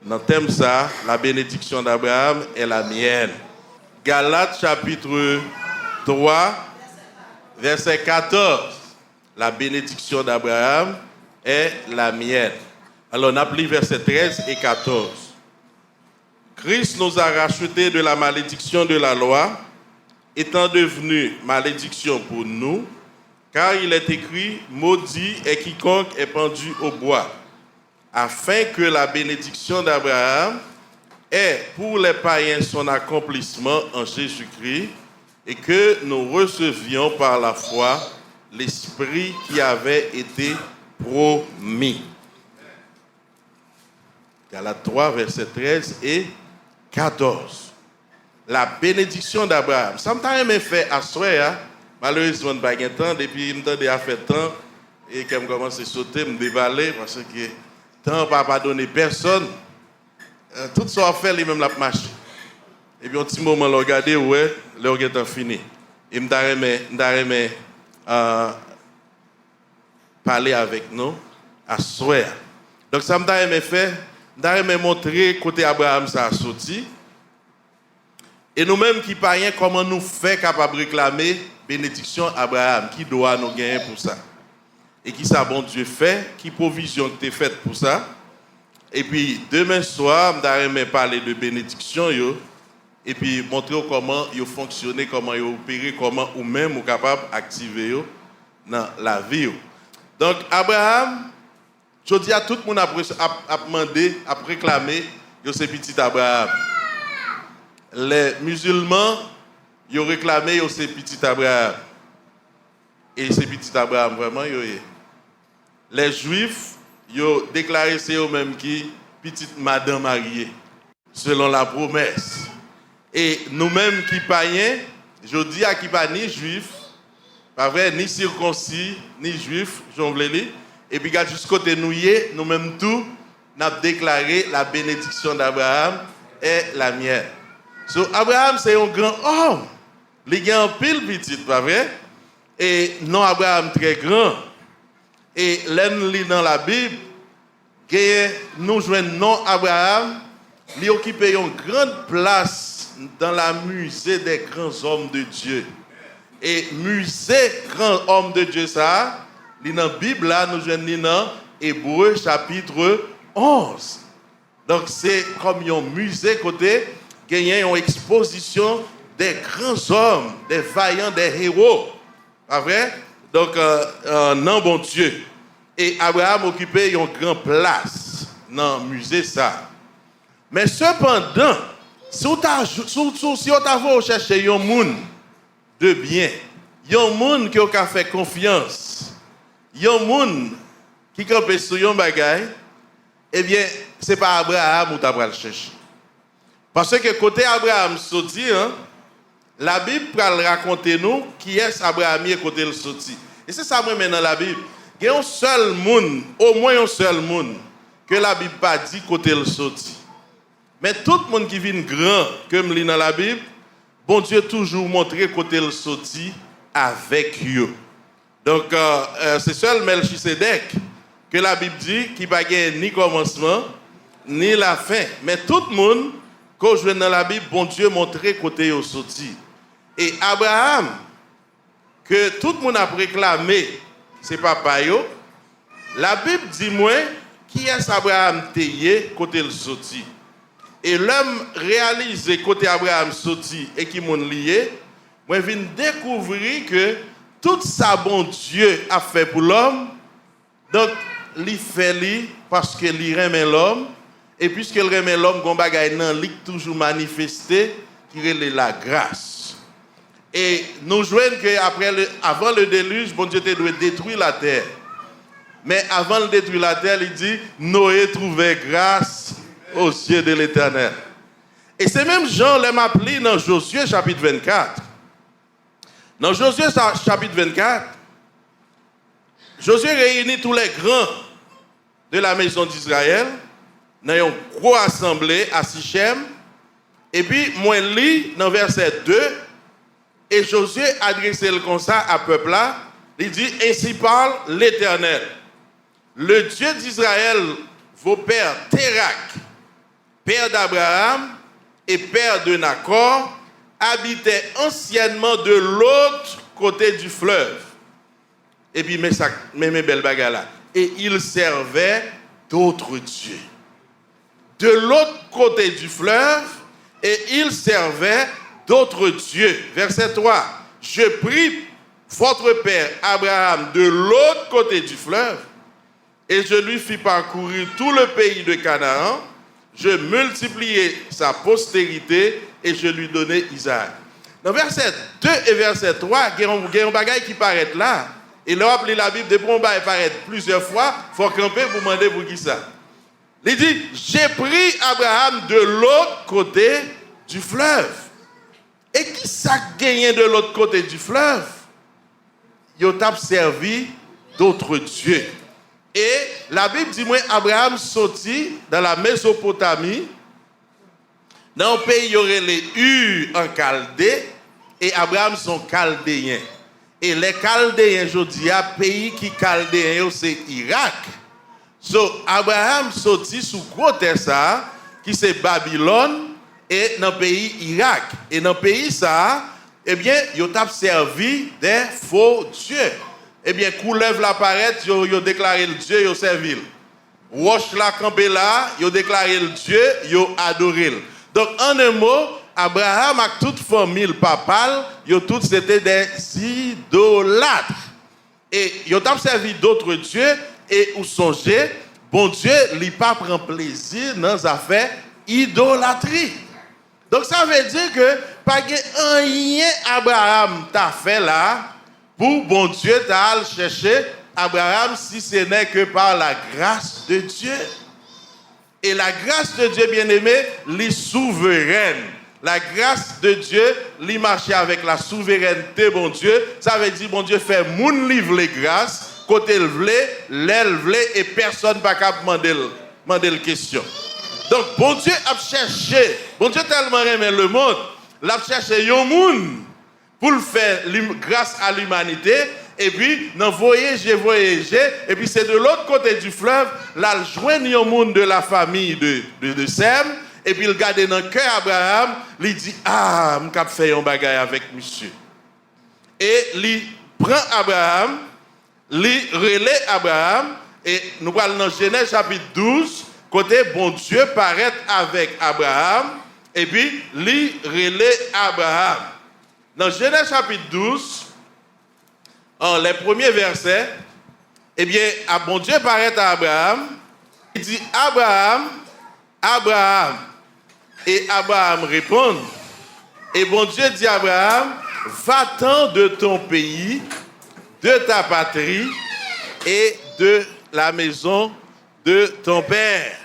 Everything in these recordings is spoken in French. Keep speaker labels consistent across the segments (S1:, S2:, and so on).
S1: Dans le thème ça, la bénédiction d'Abraham est la mienne. Galates chapitre 3, verset 14. La bénédiction d'Abraham est la mienne. Alors on applique verset 13 et 14. Christ nous a rachetés de la malédiction de la loi, étant devenu malédiction pour nous, car il est écrit, maudit est quiconque est pendu au bois, afin que la bénédiction d'Abraham ait pour les païens son accomplissement en Jésus-Christ, et que nous recevions par la foi l'Esprit qui avait été promis. Galates 3, verset 13 et 14. La bénédiction d'Abraham. Ça m'a fait à soi, malheureusement, je n'ai pas eu temps, depuis que je n'ai fait temps, et quand je commence à sauter, je me déballer, parce que le temps n'a pas donné personne. Tout ça a fait, lui-même, la marche. Et puis, un petit moment, je regarde, ouais, le temps fini. Et je me parler avec nous à soi. Donc, ça m'a fait. D'ailleurs, montrer côté Abraham ça a sorti. Et nous-mêmes qui païens, comment nous fait capable de réclamer bénédiction Abraham, qui doit nous gagner pour ça. Et qui ça bon Dieu fait, qui provision que tu faite pour ça. Et puis demain soir, je parler de bénédiction yo, et puis montrer comment yo fonctionner, comment yo opérer, comment ou même ou capable d'activer yo dans la vie yo. Donc Abraham, je dis à tout le monde à demander, à réclamer, yo c'est petit Abraham. Les musulmans, ils ont réclamé yo c'est petit Abraham. Et c'est petit Abraham vraiment yo. Les juifs, ils ont déclaré c'est eux-mêmes qui petite madame mariée selon la promesse. Et nous-mêmes qui païens, je dis à qui pas ni juif, pas vrai, ni circoncis, ni juif, j'en voulais. Et puis, jusqu'au côté nous-mêmes tout, nous avons déclaré la bénédiction d'Abraham est la mienne. So, Abraham, c'est un grand homme. Il y a un pile petit, pas vrai? Et non, Abraham très grand. Et l'un dans la Bible, nous jouons non Abraham, il occupe une grande place dans la musée des grands hommes de Dieu. Et musée grand homme de Dieu, ça, dans la Bible, là, nous jouons dans Hébreux chapitre 11. Donc, c'est comme un musée côté, gagner une exposition des grands hommes, des vaillants, des héros. Pas vrai? Donc, non, bon Dieu. Et Abraham occupait une grande place dans le musée, ça. Mais cependant, si on t'a chercher un monde de bien, un monde qui a fait confiance, il y a un monde qui campe sur un bagage, eh bien, ce n'est pas Abraham où tu vas le chercher. Parce que côté Abraham sorti, la Bible va raconter nous qui est Abraham et côté le sorti. Et c'est ça moi maintenant la Bible. Il y a un seul monde, au moins un seul monde, que la Bible pas dit côté le sorti. Mais tout le monde qui vient grand, comme lit dans la Bible, bon Dieu toujours montré côté le sorti avec eux. Donc, c'est seul Melchisedec que la Bible dit qu'il n'y a pas ni commencement, ni la fin. Mais tout le monde, quand je viens dans la Bible, bon Dieu montré côté au sorti. Et Abraham, que tout le monde a réclamé, c'est papa yo, la Bible dit moi, qui est Abraham tayé côté le sorti. Et l'homme réalisé côté Abraham sorti et qui m'ont lié, moi je viens découvrir que tout ça bon Dieu a fait pour l'homme, donc il fait lui parce qu'il remet l'homme, et puisqu'il remet l'homme, il bagay nan li toujours manifesté qui est la grâce. Et nous jouons que avant le déluge, bon Dieu doit détruire la terre. Mais avant de détruire la terre, il dit Noé trouvait grâce aux yeux de l'Éternel. Et c'est même Jean l'a appelé dans Josué chapitre 24. Dans Josué chapitre 24, Josué réunit tous les grands de la maison d'Israël dans une grosse assemblée à Sichem. Et puis, moi, lis dans verset 2, et Josué adressait le conseil à peuple là, il dit, ainsi parle l'Éternel, le Dieu d'Israël, vos pères, Térak, père d'Abraham et père de Nacor, habitait anciennement de l'autre côté du fleuve. Et puis, mes belles bagarres là. Et il servait d'autres dieux. De l'autre côté du fleuve, et il servait d'autres dieux. Verset 3. Je pris votre père Abraham de l'autre côté du fleuve, et je lui fis parcourir tout le pays de Canaan. Je multipliai sa postérité, et je lui donnai Isaac. Dans verset 2 et verset 3, il y a un bagage qui paraît là. Et là, on la Bible, depuis qu'on va apparaître plusieurs fois, il faut camper pour demander pour qui ça. Il dit, j'ai pris Abraham de l'autre côté du fleuve. Et qui ça gagné de l'autre côté du fleuve? Il a servi d'autres dieux. Et la Bible dit, moi, Abraham sortit dans la Mésopotamie, dans un pays, il y aurait les Ur en Chaldée, et Abraham sont Chaldéens. Et les Chaldéens, je dis, un pays qui Chaldéens, c'est Irak. So, Abraham sortit sous gros terre ça, qui c'est Babylone, et dans le pays Irak. Et dans le pays ça, eh bien, ils ont servi des faux dieux. Eh bien, couleuvre la paraît, ils ont déclaré le Dieu, ils ont servi. Roche la campé là, ils ont déclaré le Dieu, ils ont adoré. Donc, en un mot, Abraham avec toute famille papale, ils ont tous c'était des idolâtres. Et ils ont servi d'autres dieux, et où songez, bon Dieu, il pas prend plaisir dans les affaires idolâtrie. Donc, ça veut dire que pas rien Abraham t'a fait là, pour bon Dieu t'a chercher Abraham si ce n'est que par la grâce de Dieu. Et la grâce de Dieu, bien-aimé, les souveraine. La grâce de Dieu, les marcher avec la souveraineté, bon Dieu. Ça veut dire, bon Dieu, fait moun livre les grâces, côté le vlé, l'aile vlé, et personne n'a pas demander la question. Donc, bon Dieu a cherché, bon Dieu tellement aimé le monde, l'a cherché un monde pour le faire grâce à l'humanité. Et puis, dans voyager, et puis c'est de l'autre côté du fleuve, là, il joigne un monde de la famille de Sem, et puis il garde dans le cœur Abraham, il dit, ah, je vais faire un bagage avec monsieur. Et il prend Abraham, il relaie Abraham, et nous parlons dans Genèse chapitre 12, côté bon Dieu paraît avec Abraham, et puis il relaie Abraham. Dans Genèse chapitre 12, les premiers versets, eh bien, bon Dieu paraît à Abraham, il dit, Abraham, Abraham. Et Abraham répond, et bon Dieu dit à Abraham, va-t'en de ton pays, de ta patrie et de la maison de ton père.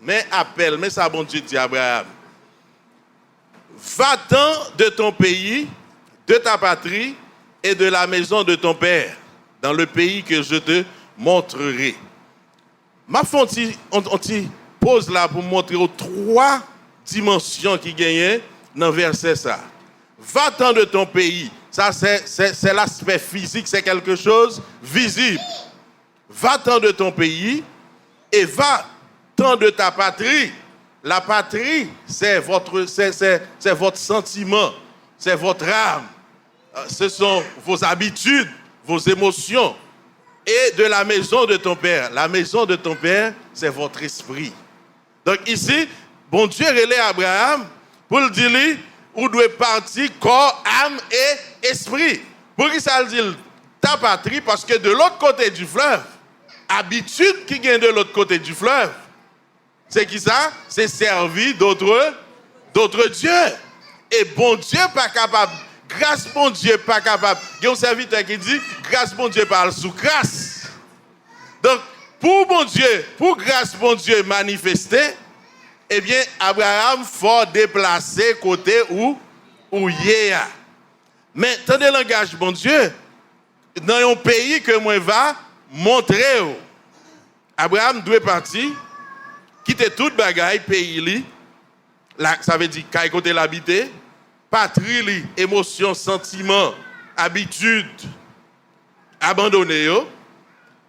S1: Mais ça bon Dieu dit à Abraham, va-t'en de ton pays, de ta patrie et de la maison de ton père, dans le pays que je te montrerai. Ma fonti, on pose là pour montrer aux trois dimensions qui gagnent dans le verset ça. Va-t'en de ton pays. Ça, c'est l'aspect physique, c'est quelque chose visible. Va-t'en de ton pays et va-t'en de ta patrie. La patrie, c'est votre sentiment, c'est votre âme. Ce sont vos habitudes, vos émotions. Et de la maison de ton père. La maison de ton père, c'est votre esprit. Donc ici, bon Dieu relève Abraham pour le dire, où doit partir corps, âme et esprit. Pour qui ça le dit ta patrie? Parce que de l'autre côté du fleuve, habitude qui vient de l'autre côté du fleuve, c'est qui ça? C'est servir d'autres dieux. Et bon Dieu pas capable. Grâce bon Dieu pas capable. Il y a un serviteur qui dit, grâce bon Dieu parle sous grâce. Donc, pour bon Dieu, pour grâce bon Dieu manifester, eh bien, Abraham faut déplacer côté où il est. Mais, tenez le langage bon Dieu, dans un pays que moi va montrer, Abraham doit partir, quitter toute bagaille, pays li, là, ça veut dire qu'il côté l'habiter, patrie li, émotion, sentiment, habitude, abandonner,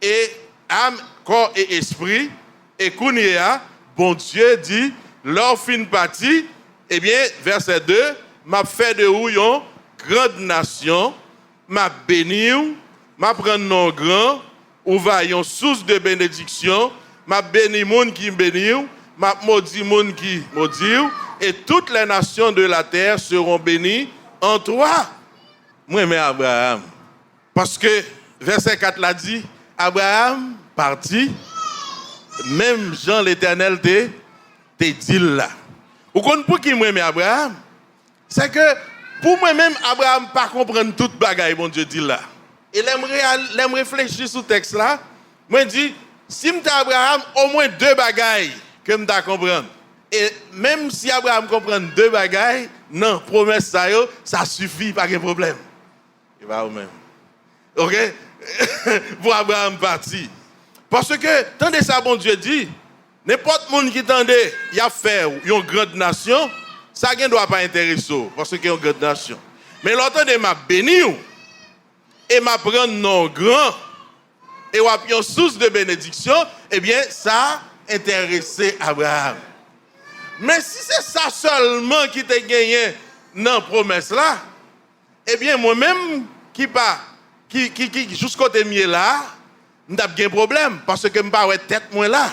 S1: et âme, corps et esprit, et kounia, bon Dieu dit, leur fin partie, eh bien, verset 2, m'a fait de vous une grande nation, m'a béni, m'a prendre nom grand, ou va une source de bénédiction, m'a béni moun qui béni, m'a maudit moun qui maudit, et toutes les nations de la terre seront bénies en toi. Moi, mais Abraham. Parce que verset 4 l'a dit, Abraham parti, même Jean l'Éternel te dit là. Vous comprenez pour qui moi, mais Abraham? C'est que pour moi-même, Abraham pas comprendre toute bagaille, bon Dieu dit là. Et l'aime réfléchir sur ce texte là, moi dis, si m'ta Abraham, au moins deux bagailles que m'ta comprendre. Et même si Abraham comprend deux bagailles, non, promesse ça suffit, pas de problème. Il va au même. OK? Pour Abraham parti. Parce que, tendez ça, bon Dieu dit, n'importe monde qui tendait, il a fait une grande nation, ça ne doit pas intéresser, parce qu'il y a une grande nation. Mais l'autre, m'a béni, et m'a prendre non grand, et m'a une source de bénédiction, eh bien, ça intéressait Abraham. Mais si c'est ça seulement qui t'a gagné dans la promesse là, eh bien, moi-même, qui jusqu'au demi là, n'a pas de problème, parce que je n'ai pas de tête moi là.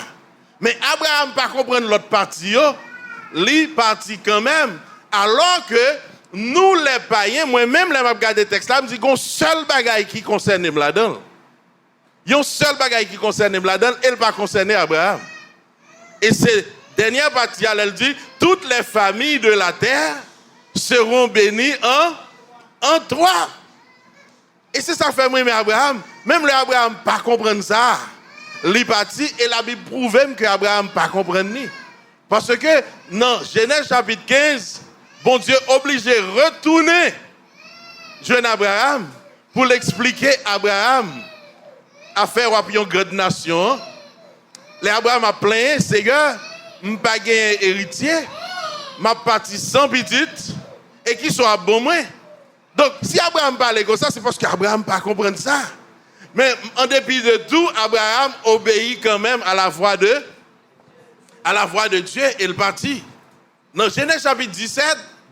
S1: Mais Abraham pas comprendre l'autre partie, lui parti quand même, alors que nous les païens, moi-même, les regarder le texte là, je me dis qu'il y a un seul bagaille qui concerne là-dedans. Il y a un seul bagaille qui concerne là-dedans, et il pas concerner Abraham. Et c'est dernière partie, elle dit, toutes les familles de la terre seront bénies en toi. Et c'est ça que fait moi, mais Abraham, même le Abraham pas comprendre ça. Il parti et la Bible prouve que Abraham pas comprendre ni. Parce que dans Genèse chapitre 15, bon Dieu obligé de retourner jeune Abraham pour l'expliquer à Abraham à faire une grande nation. Les Abraham a plaint, Seigneur, je n'ai pas gagné héritier, ma partie sans petite et qui soit bon moi. Donc, si Abraham parle comme ça, c'est parce qu'Abraham ne comprend pas ça. Mais en dépit de tout, Abraham obéit quand même à la voix de Dieu et le parti. Dans Genèse chapitre 17,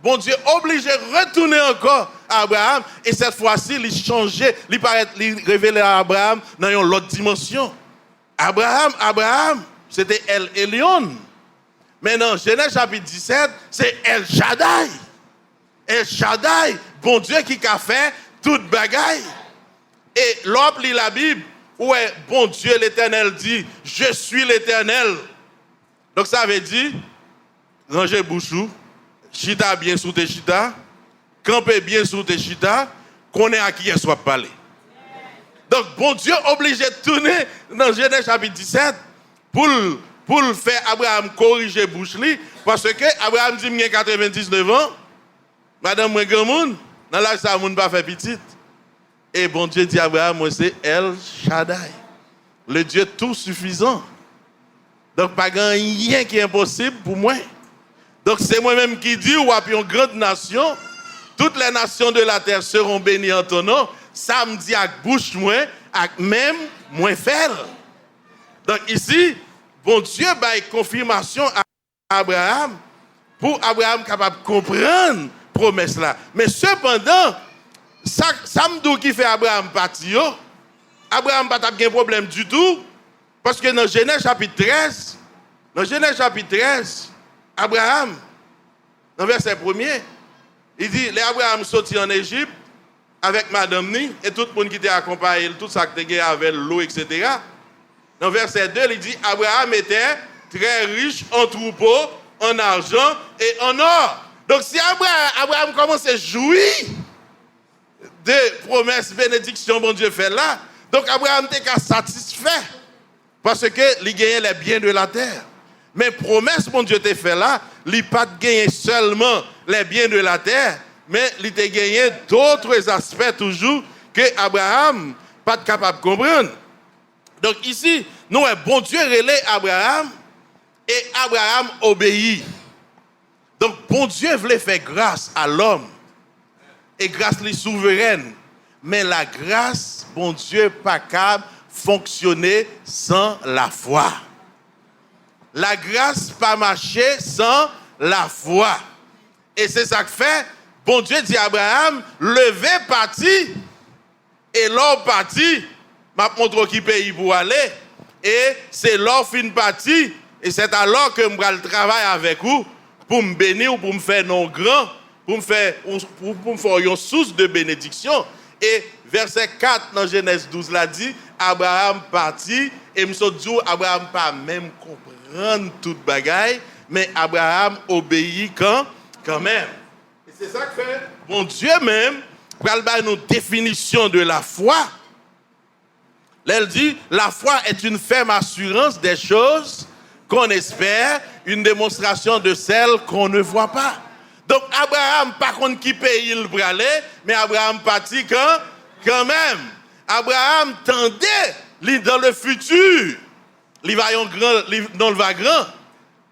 S1: bon Dieu obligé de retourner encore à Abraham et cette fois-ci, il changeait, il révélait à Abraham dans une autre dimension. Abraham, c'était El Elyon. Mais dans Genèse chapitre 17, c'est El Shaddai. El Shaddai, bon Dieu qui a fait toute bagaille. Et l'homme lit la Bible, où est bon Dieu l'Éternel dit, je suis l'Éternel. Donc ça veut dire, ranger bouchou, chita bien sous tes chita, camper bien sous tes chita, qu'on est à qui est soit parler. Donc bon Dieu obligé de tourner dans Genèse chapitre 17 pour faire Abraham corriger bouche li, parce que Abraham dit, il a 99 ans, madame moi grand monde, dans l'âge ça moun pas fait petite. Et bon Dieu dit à Abraham, moi c'est El Shaddai, le Dieu tout suffisant. Donc pas rien qui est impossible pour moi. Donc c'est moi-même qui dis, ou puis une grande nation, toutes les nations de la terre seront bénies en ton nom. Ça me dit avec bouche moi, avec même moins faire. Donc ici, bon Dieu a une confirmation à Abraham pour Abraham capable de comprendre la promesse là. Mais cependant, ça me dit qui fait Abraham parti. Abraham n'a pas de problème du tout. Parce que dans Genèse chapitre 13, Abraham, dans verset 1er, il dit, les Abraham sorti en Égypte avec madame Ni et tout le monde qui était accompagné, tout ça qui était avec l'eau, etc. Dans verset 2, il dit, Abraham était très riche en troupeaux, en argent et en or. Donc si Abraham commence à jouir de promesses, bénédictions, bon Dieu fait là, donc Abraham était satisfait parce que il gagnait les biens de la terre. Mais promesse, bon Dieu t'a fait là, il n'a pas gagné seulement les biens de la terre, mais il a gagné d'autres aspects toujours que Abraham pas capable de comprendre. Donc ici, nous, bon Dieu relève Abraham et Abraham obéit. Donc bon Dieu voulait faire grâce à l'homme et grâce les souveraine. Mais la grâce, bon Dieu, pas capable de fonctionner sans la foi. la grâce pas marcher sans la foi. Et c'est ça que fait, bon Dieu dit à Abraham, levez parti, et l'or parti, m'a montré qui pays pour aller, et c'est l'or fin parti, et c'est alors que je vais travailler avec vous, pour me bénir, pour me faire non grand, pour me faire une source de bénédiction. Et verset 4 dans Genèse 12 là dit, Abraham partit, et me dit, Abraham pas même comprendre toute bagaille, mais Abraham obéit quand même. Et c'est ça que fait, bon Dieu même, pour une définition de la foi. Elle dit, la foi est une ferme assurance des choses qu'on espère, une démonstration de celles qu'on ne voit pas. Donc Abraham, par contre, qui paye il pour aller, mais Abraham partit quand même. Abraham tendait dans le futur. Il va grand.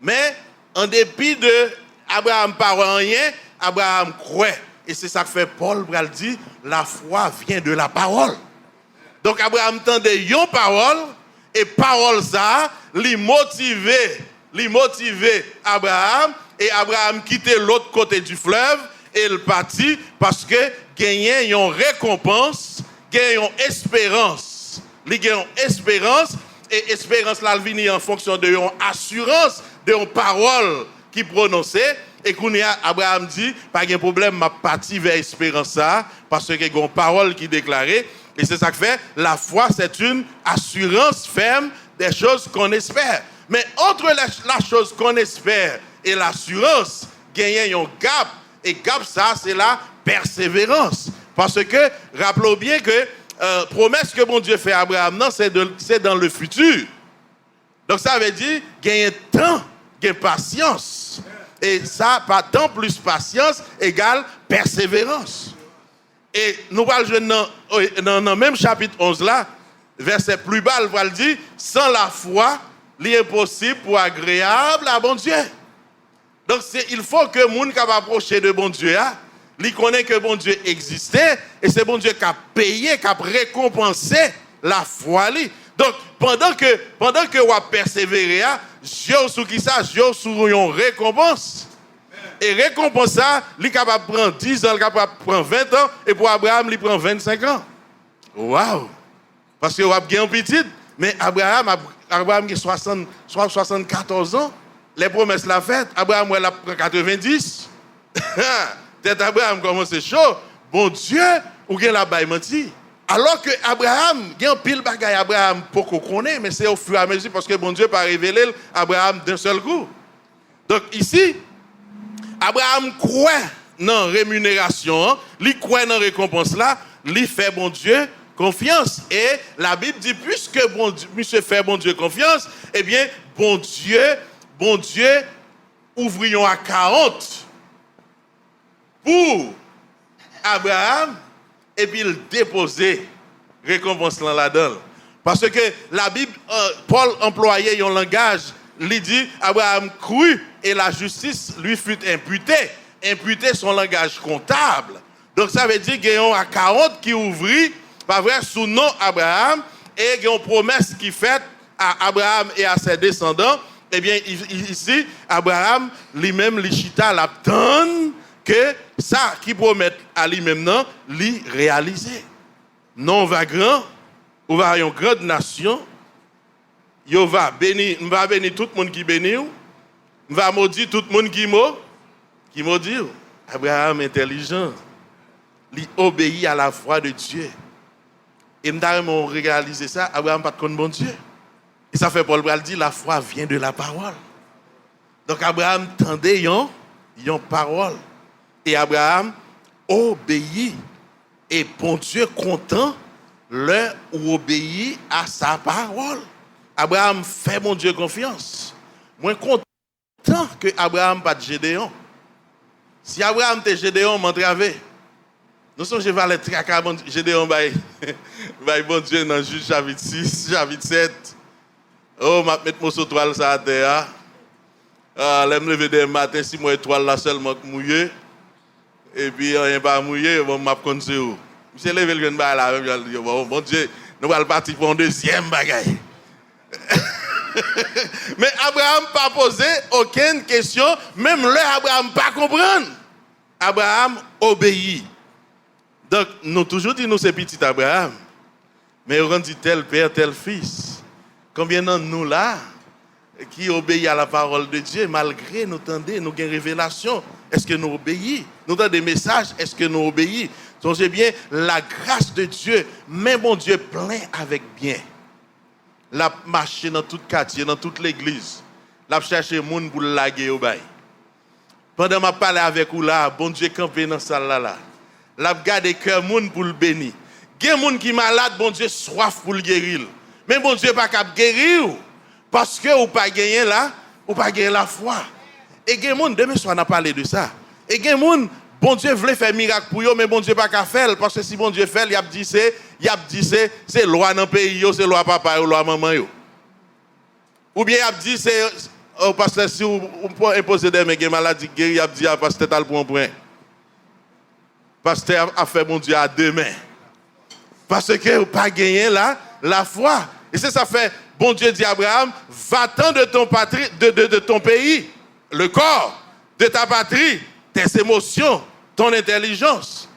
S1: Mais en dépit de Abraham pas rien, Abraham croit. Et c'est ça que fait Paul dit, la foi vient de la parole. Donc Abraham tendait une parole, et parole ça, lui motiver Abraham, et Abraham quittait l'autre côté du fleuve, et il partit parce que gagner une récompense, gagner une espérance. Il gagne une espérance, et espérance là, elle vient en fonction de une assurance, de une parole qui prononçait. Et quand Abraham dit, pas de problème, ma partie vers l'espérance ça, parce qu'il y a une parole qui déclarait. Et c'est ça que fait, la foi, c'est une assurance ferme des choses qu'on espère. Mais entre la chose qu'on espère et l'assurance, gagner un gap. Et gap, ça, c'est la persévérance. Parce que, rappelons bien que promesse que bon Dieu fait à Abraham, non, c'est dans le futur. Donc ça veut dire, gagner temps, gagner patience. Et ça, pas temps plus patience égale persévérance. Et nous parlons dans le même chapitre 11 là, verset plus bas, il va le dire, sans la foi, il est impossible pour agréable à bon Dieu. Donc il faut que les gens qui approcher de bon Dieu, ils connaissent que bon Dieu existait, et c'est bon Dieu qui a payé, qui a récompensé la foi. Donc pendant que vous persévérez, Dieu sur qui ça, Dieu sur une récompense. Et récompense ça, il est capable de prendre 10 ans, il est capable de prendre 20 ans, et pour Abraham, il prend 25 ans. Waouh! Parce que vous avez un petit, mais Abraham a 74 ans, les promesses l'a faites, Abraham il a pris 90. Peut-être Abraham commence c'est chaud, bon Dieu, ou bien la baille menti. Alors que Abraham, il y a un pile bagaille Abraham pour qu'on connaisse, mais c'est au fur et à mesure parce que bon Dieu pas révélé Abraham d'un seul coup. Donc ici, Abraham croit dans la rémunération, il croit dans la récompense là, il fait bon Dieu confiance. Et la Bible dit, puisque bon Dieu, monsieur fait bon Dieu confiance, eh bien, bon Dieu, ouvrions à 40 pour Abraham, et puis il déposait récompense dans la donne. Parce que la Bible, Paul employait un langage, il dit, Abraham crut et la justice lui fut imputée. Imputé son langage comptable. Donc ça veut dire qu'il y a un 40 qui ouvrit, pas vrai, sous nom Abraham, et il y a une promesse qui faite à Abraham et à ses descendants. Eh bien, ici, Abraham lui-même, l'Ichita, l'attend que ça qui promet à lui-même, non, lui réaliser. Non, on va grand, on va une grande nation, on va bénir tout le monde qui bénit, on va maudire tout le monde qui maudit. Abraham intelligent, il obéit à la voix de Dieu. Et nous réalisé ça, Abraham pas de bon Dieu. Et ça fait Paul dit, la foi vient de la parole. Donc Abraham tendait une parole. Et Abraham obéit. Et bon Dieu content le ou obéit à sa parole. Abraham fait mon Dieu confiance. Moi content que Abraham pas de Gédéon. Si Abraham était Gédéon, m'entravé. Nous sommes je vais aller traquer Gédéon by bon Dieu dans Juge chapitre 6, chapitre 7. Oh, m'a mettre mon toile ça à terre. Là me lever demain matin si moi étoile là seulement mouillé. Et puis rien pas mouillé, bon m'a connaissé où. Monsieur lever le là bon Dieu, nous allons partir pour un deuxième bagaille. Mais Abraham n'a pas posé aucune question, même là, Abraham n'a pas compris. Abraham obéit. Donc, nous toujours dit, nous, c'est petit Abraham. Mais on dit tel père, tel fils. Combien de nous là, qui obéit à la parole de Dieu, malgré nous tendez, nous avons une révélation, est-ce que nous obéissons? Nous avons des messages, est-ce que nous obéissons? Songez bien, la grâce de Dieu, mais mon Dieu plein avec bien. La marché dans tout quartier, dans toute l'église. La chercher les gens pour laguer au bail. Pendant que je parle avec vous là, bon Dieu campé dans salle là. La garde cœur moun pour le bénir. Il y a des gens qui sont malades, bon Dieu soif pour le guérir. Mais bon Dieu pas capable guérir parce que ou pas gagner là, ou pas gagner la foi. Et il y a des gens, demain soir on a parlé de ça. Et il y a des gens, bon Dieu voulait faire miracle pour eux, mais bon Dieu pas qu'à faire parce que si bon Dieu fait, il a dit c'est loi dans le pays, c'est loi papa ou loi maman yo. Ou bien il a dit c'est parce que si on peut imposer des maladies guéries, il a dit parce que t'as le point. Pasteur a fait mon Dieu à deux mains. Parce que vous pas gagné là la foi. Et c'est ça fait, bon Dieu dit à Abraham, va-t'en de ton patrie, de ton pays, le corps, de ta patrie, tes émotions, ton intelligence,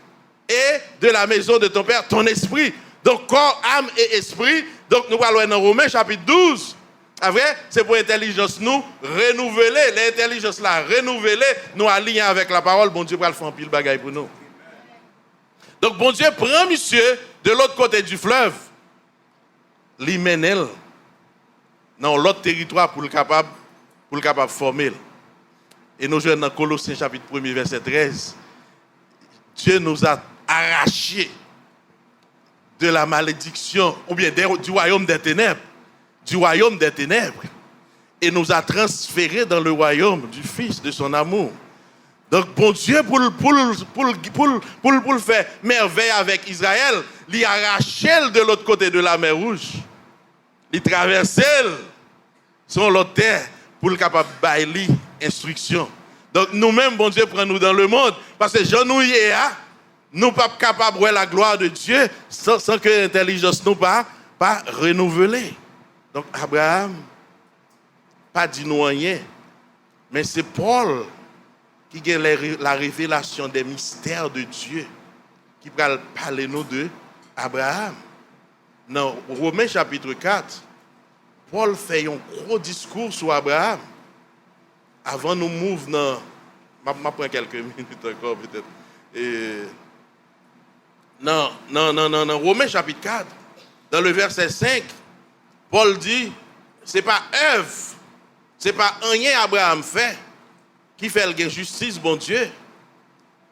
S1: et de la maison de ton père, ton esprit. Donc corps, âme et esprit. Donc nous allons dans Romains chapitre 12. Après, c'est pour l'intelligence nous renouveler. L'intelligence là renouveler, nous aligner avec la parole. Bon Dieu va le faire un pile bagaille pour nous. Donc, bon Dieu prend monsieur de l'autre côté du fleuve, l'y mène dans l'autre territoire pour le capable former. Et nous jouons dans Colossiens chapitre 1 verset 13. Dieu nous a arrachés de la malédiction, ou bien du royaume des ténèbres. Du royaume des ténèbres. Et nous a transférés dans le royaume du Fils de son amour. Donc, bon Dieu, pour faire merveille avec Israël, il arrache de l'autre côté de la mer Rouge. Il traverse son l'autre terre pour le capable de bailler instruction. Donc, nous-mêmes, bon Dieu, prend nous dans le monde. Parce que Jean nous y est, nous ne sommes pas capables de voir la gloire de Dieu sans que l'intelligence nous pas renouvelée. Donc, Abraham, pas dit nous rien, mais c'est Paul qui a la révélation des mystères de Dieu, qui va parler nous de Abraham. Dans Romains chapitre 4, Paul fait un gros discours sur Abraham. Avant nous move dans... Je vais prendre quelques minutes encore peut-être. Non, Romains chapitre 4, dans le verset 5, Paul dit, ce n'est pas œuvre, ce n'est pas rien Abraham fait, qui fait la justice, bon Dieu,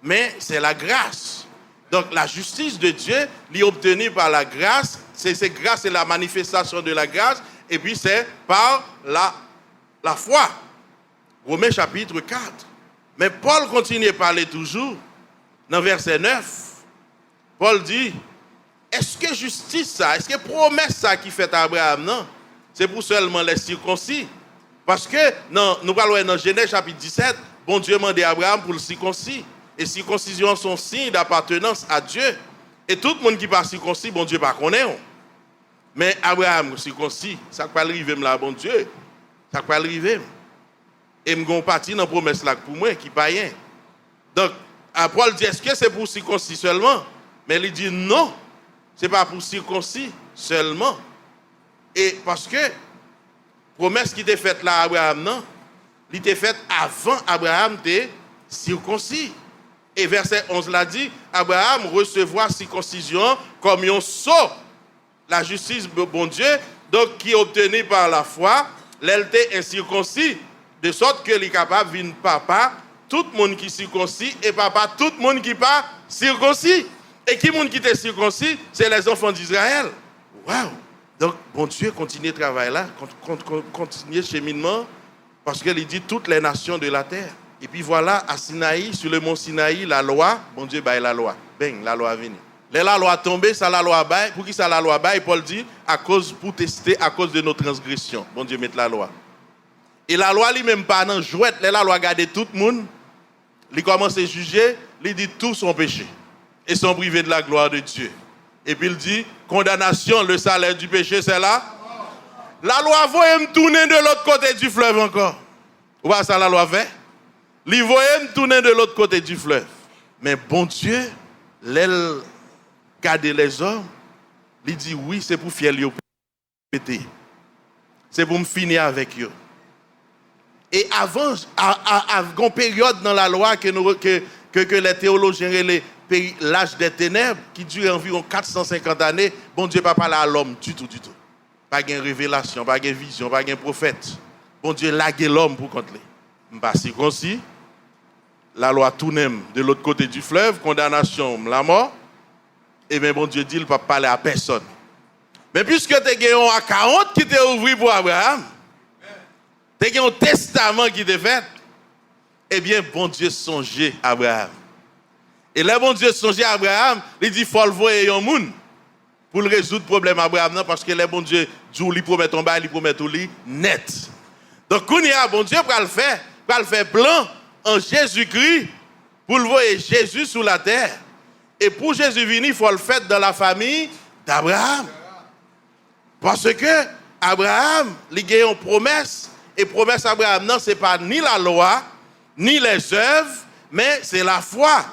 S1: mais c'est la grâce. Donc la justice de Dieu, l'est obtenue par la grâce, c'est grâce et la manifestation de la grâce, et puis c'est par la foi. Romains chapitre 4. Mais Paul continue à parler toujours, dans verset 9, Paul dit, est-ce que justice ça, est-ce que promesse ça qui fait à Abraham, non? C'est pour seulement les circoncis. Parce que nous parlons dans Genèse chapitre 17, bon Dieu m'a dit à Abraham pour le circoncis. Et circoncision sont signe d'appartenance à Dieu. Et tout le monde qui pas circoncis, bon Dieu pas connaît. Mais Abraham circoncis, ça peut arriver là, bon Dieu. Ça peut arriver. Et me gon parti dans promesse là pour moi qui pas rien. Donc Paul dit est-ce que c'est pour circoncis seulement? Mais il dit non. C'est pas pour circoncis seulement. Et parce que promesse qui était faite là à Abraham, non, il était faite avant Abraham était circoncis. Et verset 11 l'a dit, Abraham recevra circoncision comme un sceau, la justice de bon Dieu, donc qui est obtenue par la foi, l'était incirconcis, de sorte que les capables viennent papa, tout le monde qui est circoncis, et papa, tout le monde qui n'est pas circoncis. Et qui monde qui est circoncis, c'est les enfants d'Israël. Waouh! Donc, bon Dieu continue le travail là, continue le cheminement, parce qu'il dit toutes les nations de la terre. Et puis voilà, à Sinaï, sur le mont Sinaï, la loi, bon Dieu baille la loi. Bang, la loi vient. La loi tombée, ça la loi baille. Pour qui ça la loi baille? Paul dit, pour tester, à cause de nos transgressions. Bon Dieu met la loi. Et la loi, lui-même, pas dans jouette, la loi garde tout le monde. Il commence à juger, il dit tout son péché. Et sont privés de la gloire de Dieu. Et puis il dit, condamnation, le salaire du péché, c'est là. La loi voyait me tourner de l'autre côté du fleuve encore. Vous voyez ça, la loi fait? Il voyait me tourner de l'autre côté du fleuve. Mais bon Dieu, l'aile garder les hommes, il dit oui, c'est pour faire les péter. C'est pour me finir avec eux. Et avant, à une période dans la loi que les théologiens relaient l'âge des ténèbres, qui dure environ 450 années, bon Dieu n'a pas parlé à l'homme du tout. Pas de révélation, pas de vision, pas de prophète. Bon Dieu lagué l'homme pour contre lui. Pas si concis. La loi tourne de l'autre côté du fleuve, condamnation, la mort. Et bien bon Dieu dit, il ne peut pas parler à personne. Mais puisque tu as un 40 qui t'est ouvert pour Abraham, tu as un testament qui t'est fait, eh bien bon Dieu songeait Abraham. Et là, bon Dieu songeait Abraham, il dit, il faut le voir un monde pour résoudre le problème Abraham, non, parce que les bon Dieu, il promet ton bail, il promet tout net. Donc, quand il y a bon Dieu pour le faire blanc en Jésus-Christ, pour le voir Jésus sur la terre. Et pour Jésus venir, il faut le faire dans la famille d'Abraham. Parce que Abraham, il a une promesse. Et promesse Abraham, non, ce n'est pas ni la loi, ni les œuvres, mais c'est la foi.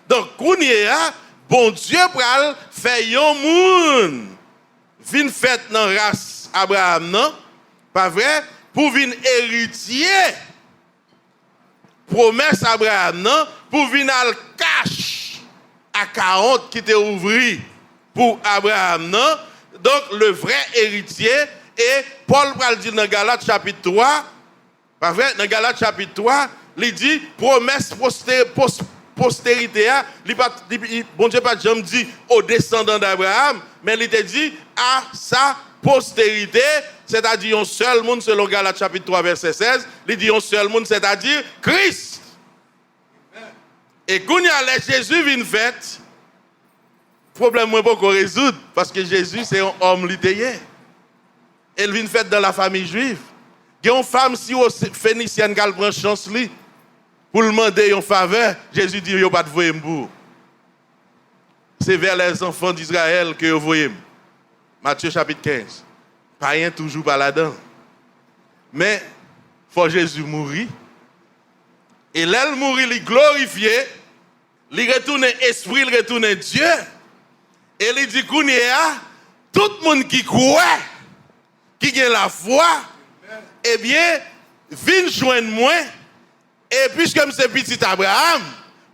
S1: Donc, quand il y a, bon Dieu pour faire un monde. Vin fait dans la race Abraham, non? Pas vrai? Pour venir héritier. Promesse Abraham, non? Pour venir al cash à 40 qui était ouvert pour Abraham, non? Donc, le vrai héritier, et Paul va le dire dans Galates chapitre 3, pas vrai? Dans Galates chapitre 3, il dit, promesse postérité, bon Dieu pas jamais dit aux descendants d'Abraham, mais il te dit à sa postérité, c'est-à-dire un seul monde, selon Galates chapitre 3, verset 16, il dit un seul monde, c'est-à-dire Christ. Et quand il y a Jésus vient fait, problème n'est pas qu'on résoudre, parce que Jésus c'est un homme littéraire. Elle vient fait dans la famille juive. Il y a une femme si au phénicienne qui prend chance pour lui demander une faveur, Jésus dit, il n'y a pas de voyer pour. C'est vers les enfants d'Israël que vous voyez. Matthieu chapitre 15. Pas rien toujours pas là-dedans. Mais, il faut Jésus mourir. Et là, il mourit, il glorifié. Il retourne esprit, il retourne Dieu. Et il dit qu'on y a tout le monde qui croit, qui a la foi, eh bien, viens joindre moi. Et puisque c'est petit Abraham,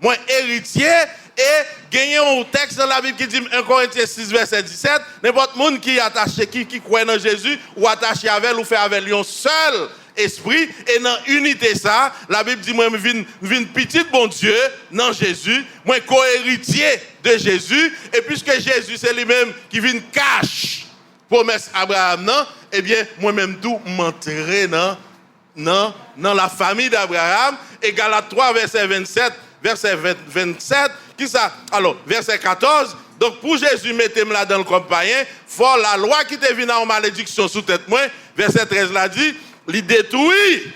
S1: moi héritier, et gagner un texte dans la Bible qui dit 1 Corinthiens 6, verset 17, n'importe monde qui est attaché, qui croit en Jésus, ou attaché avec lui, ou fait avec lui un seul esprit, et dans l'unité ça, la Bible dit, moi, je viens petit bon Dieu, dans Jésus, moi, co-héritier de Jésus, et puisque Jésus, c'est lui-même qui vient cache promesse Abraham, non, eh bien, moi-même tout m'entrer dans la famille d'Abraham, et Galates 3, verset 27, verset 27, qui ça? Alors, verset 14, donc pour Jésus, mettez-moi là dans le compagnon, faut la loi qui te vient en malédiction sous tête moi, verset 13 l'a dit, il détruit,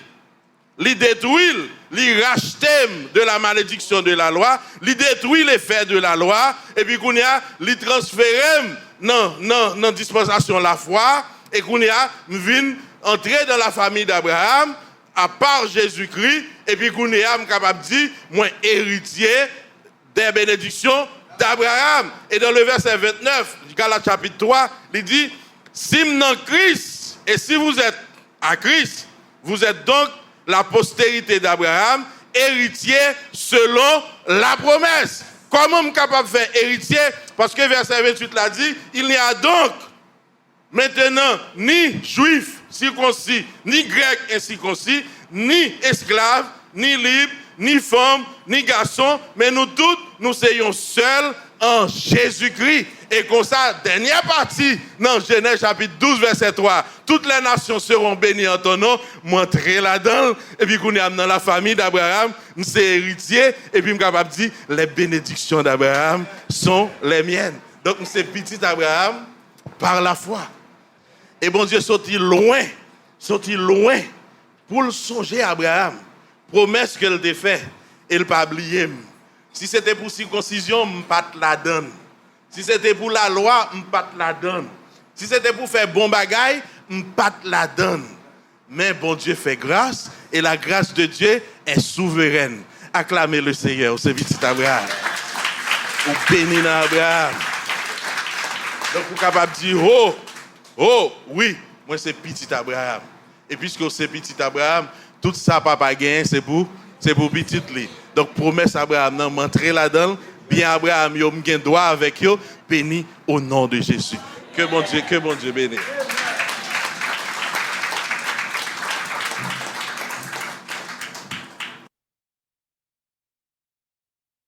S1: il rachète de la malédiction de la loi, il détruit les faits de la loi, et puis qu'on y a, il transfère dans dispensation la foi, et qu'on y a, vient entrer dans la famille d'Abraham, à part Jésus-Christ, et puis qu'on y a, capable de dire, moi héritier des bénédictions d'Abraham. Et dans le verset 29, Galates chapitre 3, il dit, si dans Christ, et si vous êtes à Christ, vous êtes donc la postérité d'Abraham, héritier selon la promesse. Comment je suis capable de faire héritier? Parce que verset 28 l'a dit, il n'y a donc maintenant ni juif circoncis, ni grec incirconcis, ni esclave, ni libre, ni femme, ni garçon, mais nous tous, nous soyons seuls en Jésus-Christ. Et comme ça, dernière partie, dans Genèse chapitre 12, verset 3, toutes les nations seront bénies en ton nom, montrer là-dedans, et puis qu'on est dans la famille d'Abraham, nous sommes héritiers, et puis je suis capable de dire, les bénédictions d'Abraham sont les miennes. Donc, c'est petit Abraham par la foi. Et bon Dieu sorti loin pour le songer à Abraham. Promesse qu'elle t'a fait, elle pas oublié. Si c'était pour circoncision, je ne pas la donne. Si c'était pour la loi, je ne pas la donne. Si c'était pour faire bon bagaille, pas la donne. Mais bon Dieu fait grâce et la grâce de Dieu est souveraine. Acclamez le Seigneur, c'est petit Abraham. Ou béni dans Abraham. Donc vous êtes capable de dire, oh, oui, moi c'est petit Abraham. Et puisque c'est petit Abraham, tout ça papa gagne, c'est pour petit lui. Donc promesse Abraham, non, m'entrer là-dedans, bien Abraham, yo m'gain droit avec yo, béni au nom de Jésus. Que bon Dieu bénisse.